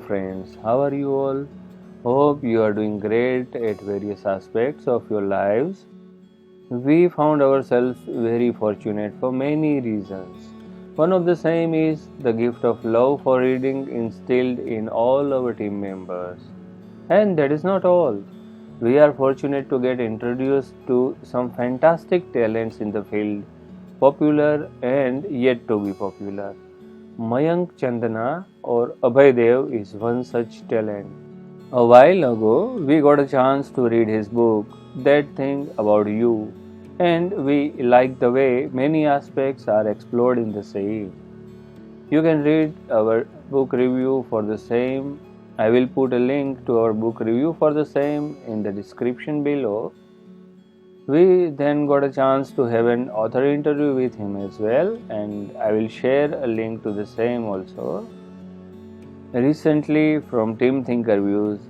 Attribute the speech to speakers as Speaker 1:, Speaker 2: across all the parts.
Speaker 1: friends, how are you all? Hope you are doing great at various aspects of your lives. We found ourselves very fortunate for many reasons. One of the same is the gift of love for reading instilled in all our team members. And that is not all. We are fortunate to get introduced to some fantastic talents in the field, popular and yet to be popular. Mayank Chandana or Abhay Dev is one such talent. A while ago, we got a chance to read his book, That Thing About You, and we like the way many aspects are explored in the same. You can read our book review for the same. I will put a link to our book review for the same in the description below. We then got a chance to have an author interview with him as well, and I will share a link to the same also. Recently, from Tim Thinker Views,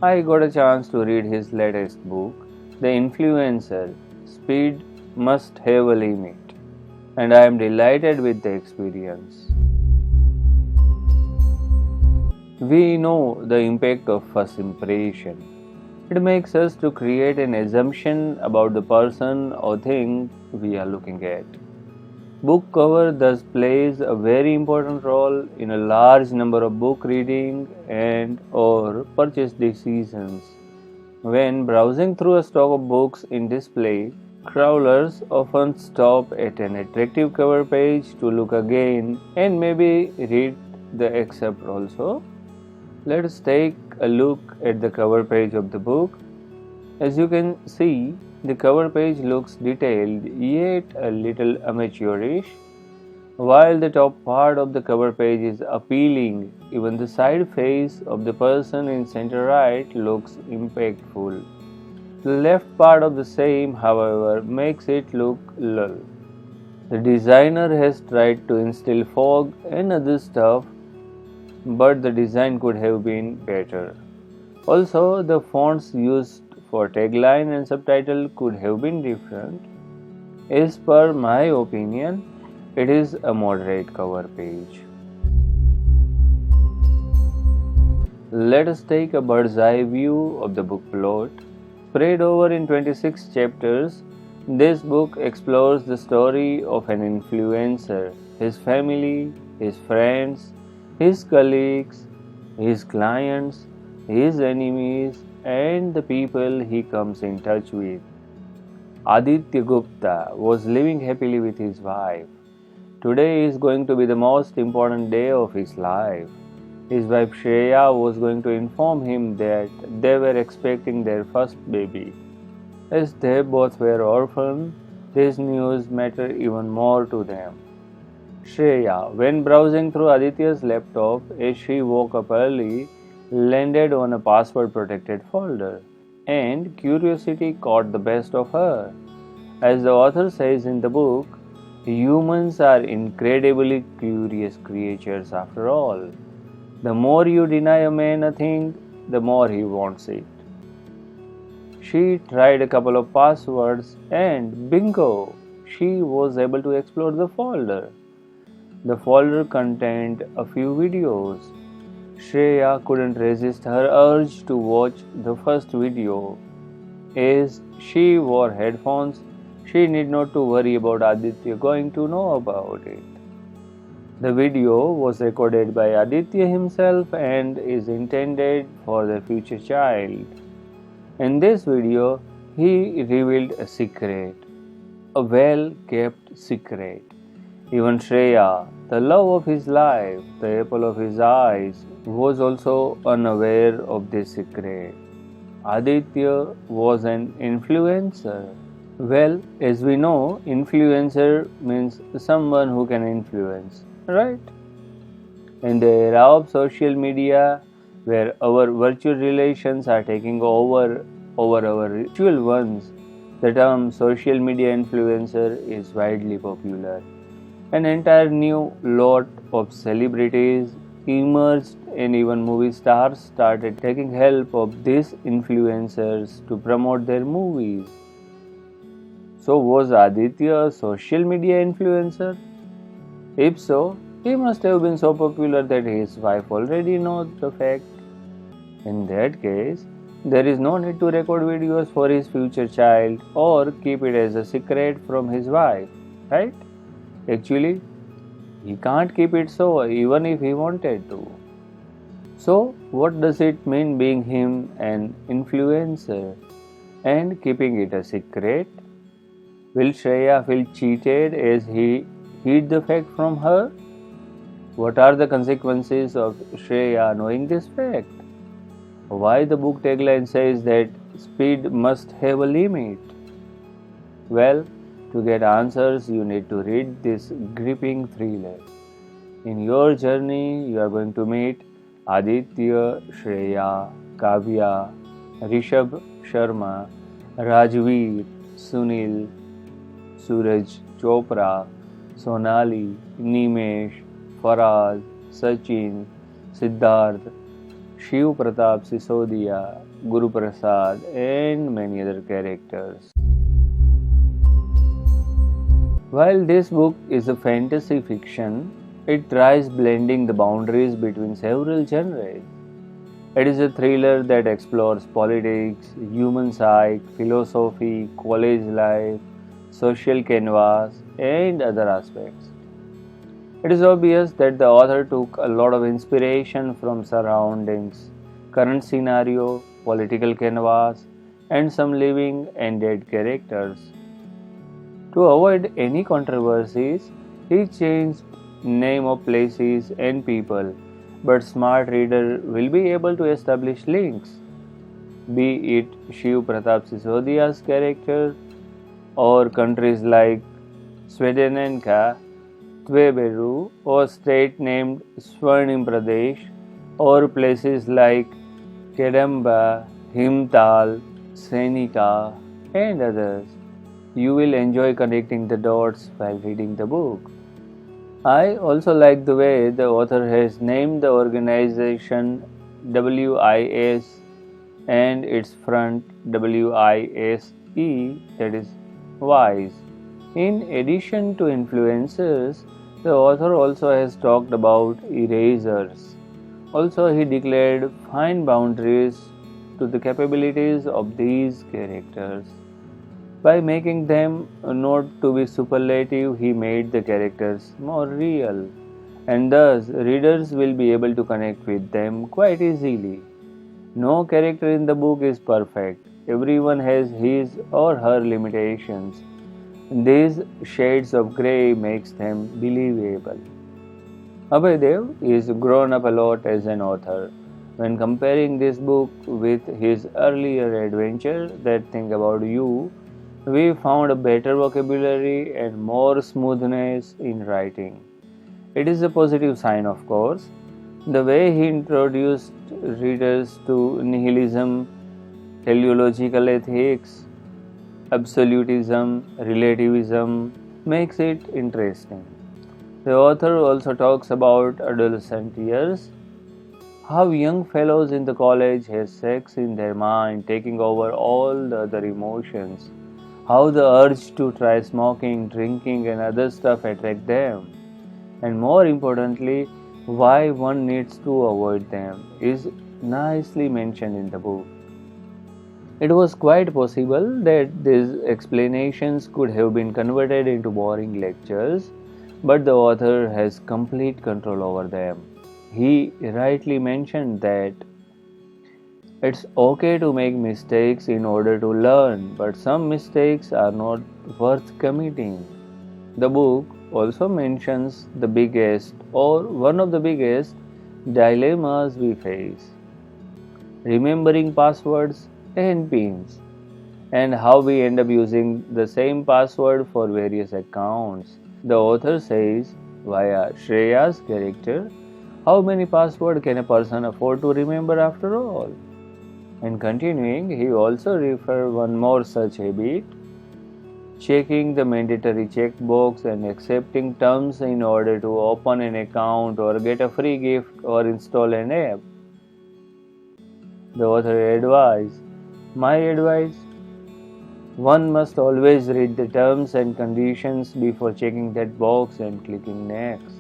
Speaker 1: I got a chance to read his latest book, The Influencer Speed Must Have a Limit, and I am delighted with the experience. We know the impact of first impression. It makes us to create an assumption about the person or thing we are looking at. Book cover thus plays a very important role in a large number of book reading and or purchase decisions. When browsing through a stock of books in display, crawlers often stop at an attractive cover page to look again and maybe read the excerpt also. Let us take a look at the cover page of the book. As you can see, the cover page looks detailed yet a little amateurish. While the top part of the cover page is appealing, even the side face of the person in center right looks impactful. The left part of the same, however, makes it look dull. The designer has tried to instill fog and other stuff, but the design could have been better. Also, the fonts used for tagline and subtitle could have been different. As per my opinion, it is a moderate cover page. Let us take a bird's eye view of the book plot. Spread over in 26 chapters, this book explores the story of an influencer, his family, his friends, his colleagues, his clients, his enemies, and the people he comes in touch with. Aditya Gupta was living happily with his wife. Today is going to be the most important day of his life. His wife Shreya was going to inform him that they were expecting their first baby. As they both were orphans, this news mattered even more to them. Shreya, when browsing through Aditya's laptop as she woke up early, landed on a password protected folder, and curiosity caught the best of her. As the author says in the book, humans are incredibly curious creatures after all. The more you deny a man a thing, the more he wants it. She tried a couple of passwords and bingo, she was able to explore the folder. The folder contained a few videos. Shreya couldn't resist her urge to watch the first video. As she wore headphones, she need not to worry about Aditya going to know about it. The video was recorded by Aditya himself and is intended for the future child. In this video, he revealed a secret, a well-kept secret. Even Shreya, the love of his life, the apple of his eyes, was also unaware of this secret. Aditya was an influencer. Well, as we know, influencer means someone who can influence, right? In the era of social media, where our virtual relations are taking over our virtual ones, the term social media influencer is widely popular. An entire new lot of celebrities emerged and even movie stars started taking help of these influencers to promote their movies. So was Aditya a social media influencer? If so, He must have been so popular that his wife already knows the fact. In that case, there is no need to record videos for his future child or keep it as a secret from his wife, right? Actually, he can't keep it so even if he wanted to. So, what does it mean being him an influencer and keeping it a secret? Will Shreya feel cheated as he hid the fact from her? What are the consequences of Shreya knowing this fact? Why the book tagline says that speed must have a limit? Well, to get answers, you need to read this gripping thriller. In your journey, you are going to meet Aditya, Shreya, Kavya, Rishabh Sharma, Rajveer, Sunil, Suraj Chopra, Sonali, Nimesh, Faraz, Sachin, Siddharth, Shiv Pratap Sisodia, Guru Prasad, and many other characters. While this book is a fantasy fiction, it tries blending the boundaries between several genres. It is a thriller that explores politics, human psyche, philosophy, college life, social canvas, and other aspects. It is obvious that the author took a lot of inspiration from surroundings, current scenario, political canvas, and some living and dead characters. To avoid any controversies, he changed name of places and people, but smart reader will be able to establish links, be it Shiv Pratap Sisodia's character or countries like Swedenenka, Tweberu, or state named Swarnim Pradesh, or places like Kedamba, Himtal, Senika, and others. You will enjoy connecting the dots while reading the book. I also like the way the author has named the organization WIS and its front WISE, that is wise. In addition to influencers, the author also has talked about erasers. Also, he declared fine boundaries to the capabilities of these characters. By making them not to be superlative, he made the characters more real, and thus readers will be able to connect with them quite easily. No character in the book is perfect. Everyone has his or her limitations. These shades of grey makes them believable. Abhay Dev is grown up a lot as an author. When comparing this book with his earlier adventure, That Thing About You, we found a better vocabulary and more smoothness in writing. It is a positive sign, of course. The way he introduced readers to nihilism, teleological ethics, absolutism, relativism makes it interesting. The author also talks about adolescent years, how young fellows in the college have sex in their mind, taking over all the other emotions, how the urge to try smoking, drinking, and other stuff attract them, and more importantly, why one needs to avoid them is nicely mentioned in the book. It was quite possible that these explanations could have been converted into boring lectures, but the author has complete control over them. He rightly mentioned that it's okay to make mistakes in order to learn, but some mistakes are not worth committing. The book also mentions the biggest or one of the biggest dilemmas we face: remembering passwords and pins, and how we end up using the same password for various accounts. The author says, via Shreya's character, how many passwords can a person afford to remember after all? And continuing, he also refers one more such habit: checking the mandatory checkbox and accepting terms in order to open an account or get a free gift or install an app. The author advised, my advice: one must always read the terms and conditions before checking that box and clicking next.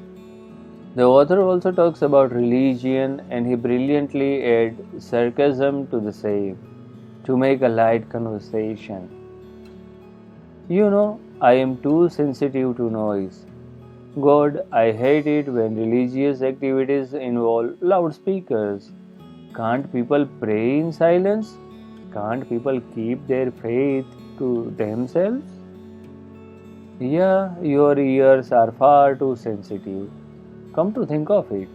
Speaker 1: The author also talks about religion and he brilliantly adds sarcasm to the same to make a light conversation. You know, I am too sensitive to noise. God, I hate it when religious activities involve loudspeakers. Can't people pray in silence? Can't people keep their faith to themselves? Yeah, your ears are far too sensitive. Come to think of it,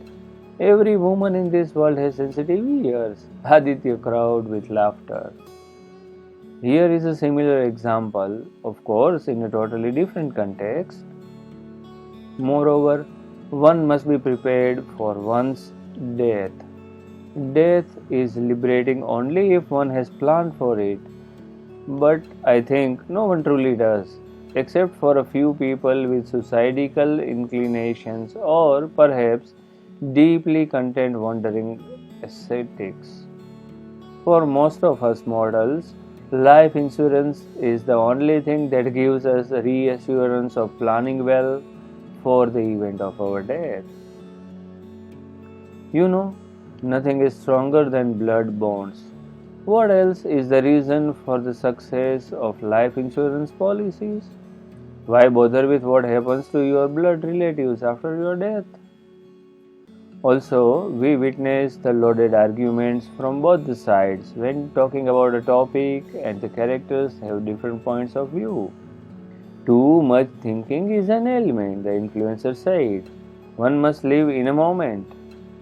Speaker 1: every woman in this world has sensitive ears. Aditya crowd with laughter. Here is a similar example, of course, in a totally different context. Moreover, one must be prepared for one's death. Death is liberating only if one has planned for it. But I think no one truly does, except for a few people with suicidal inclinations or perhaps deeply content wandering ascetics. For most of us mortals, life insurance is the only thing that gives us reassurance of planning well for the event of our death. You know, nothing is stronger than blood bonds. What else is the reason for the success of life insurance policies? Why bother with what happens to your blood relatives after your death? Also, we witness the loaded arguments from both the sides when talking about a topic and the characters have different points of view. Too much thinking is an ailment, the influencer said. One must live in a moment.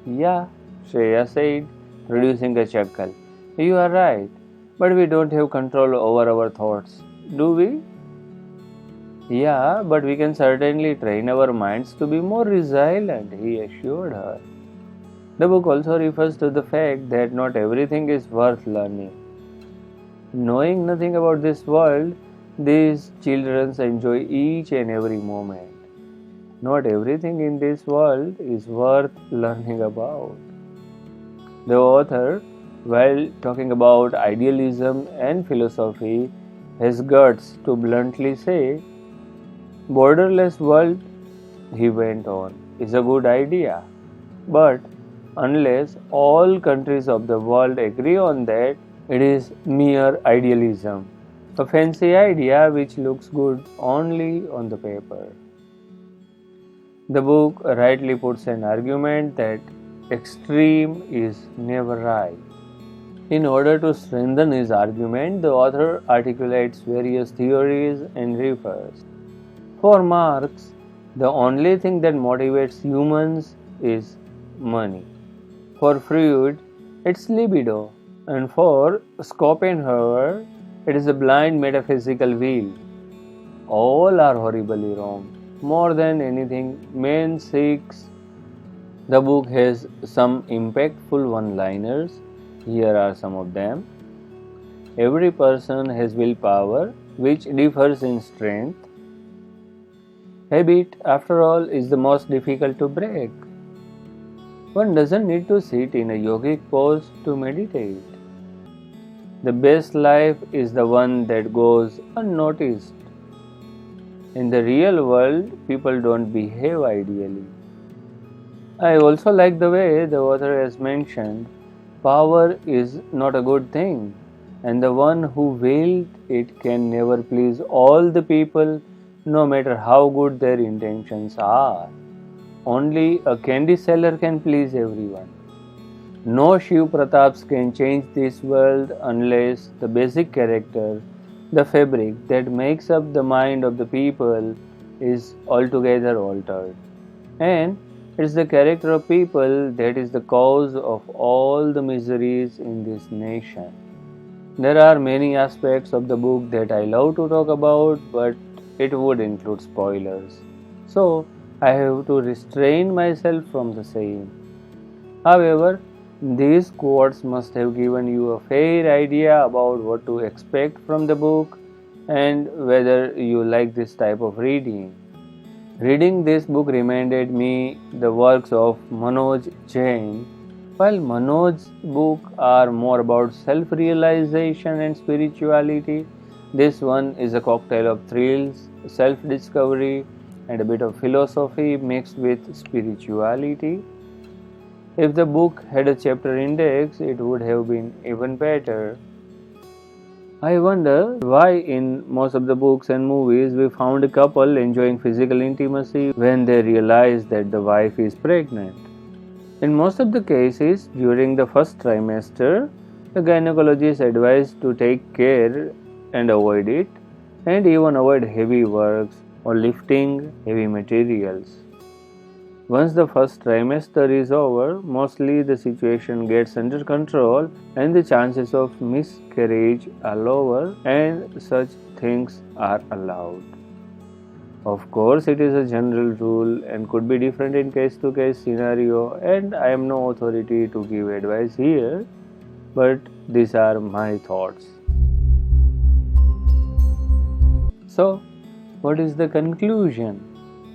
Speaker 1: Yeah, Shreya said, producing a chuckle. You are right, but we don't have control over our thoughts, do we? Yeah, but we can certainly train our minds to be more resilient, he assured her. The book also refers to the fact that not everything is worth learning. Knowing nothing about this world, these children enjoy each and every moment. Not everything in this world is worth learning about. The author, while talking about idealism and philosophy, has guts to bluntly say, borderless world, he went on, is a good idea. But unless all countries of the world agree on that, it is mere idealism, a fancy idea which looks good only on the paper. The book rightly puts an argument that extreme is never right. In order to strengthen his argument, the author articulates various theories and refers. For Marx, the only thing that motivates humans is money. For Freud, it's libido. And for Schopenhauer, it is a blind metaphysical will. All are horribly wrong. More than anything, man seeks. The book has some impactful one-liners. Here are some of them. Every person has willpower, which differs in strength. Habit, after all, is the most difficult to break. One doesn't need to sit in a yogic pose to meditate. The best life is the one that goes unnoticed. In the real world, people don't behave ideally. I also like the way the author has mentioned power is not a good thing, and the one who wields it can never please all the people, no matter how good their intentions are. Only a candy seller can please everyone. No Shiv Prataps can change this world unless the basic character, the fabric that makes up the mind of the people, is altogether altered. And it's the character of people that is the cause of all the miseries in this nation. There are many aspects of the book that I love to talk about, but it would include spoilers. So, I have to restrain myself from the same. However, these quotes must have given you a fair idea about what to expect from the book and whether you like this type of reading. Reading this book reminded me the works of Manoj Jain. While Manoj's books are more about self-realization and spirituality, this one is a cocktail of thrills, self-discovery, and a bit of philosophy mixed with spirituality. If the book had a chapter index, it would have been even better. I wonder why in most of the books and movies we found a couple enjoying physical intimacy when they realize that the wife is pregnant. In most of the cases, during the first trimester, the gynecologist advised to take care and avoid it, and even avoid heavy works or lifting heavy materials. Once the first trimester is over, mostly the situation gets under control and the chances of miscarriage are lower and such things are allowed. Of course, it is a general rule and could be different in case to case scenario, and I am no authority to give advice here, but these are my thoughts. So, what is the conclusion?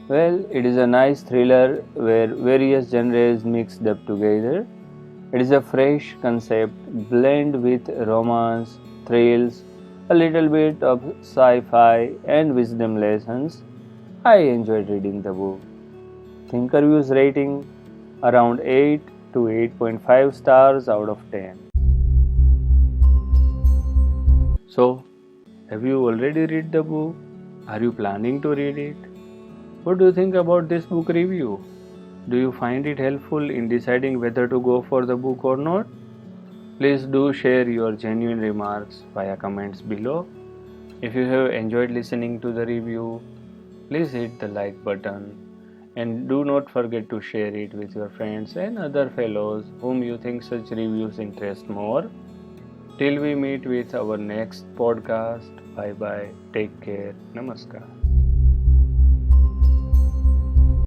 Speaker 1: Well, it is a nice thriller where various genres mixed up together. It is a fresh concept blend with romance, thrills, a little bit of sci-fi and wisdom lessons. I enjoyed reading the book. Thinkerview's rating around 8 to 8.5 stars out of 10. So, have you already read the book? Are you planning to read it? What do you think about this book review? Do you find it helpful in deciding whether to go for the book or not? Please do share your genuine remarks via comments below. If you have enjoyed listening to the review, please hit the like button and do not forget to share it with your friends and other fellows whom you think such reviews interest more. Till we meet with our next podcast, bye bye, take care, namaskar.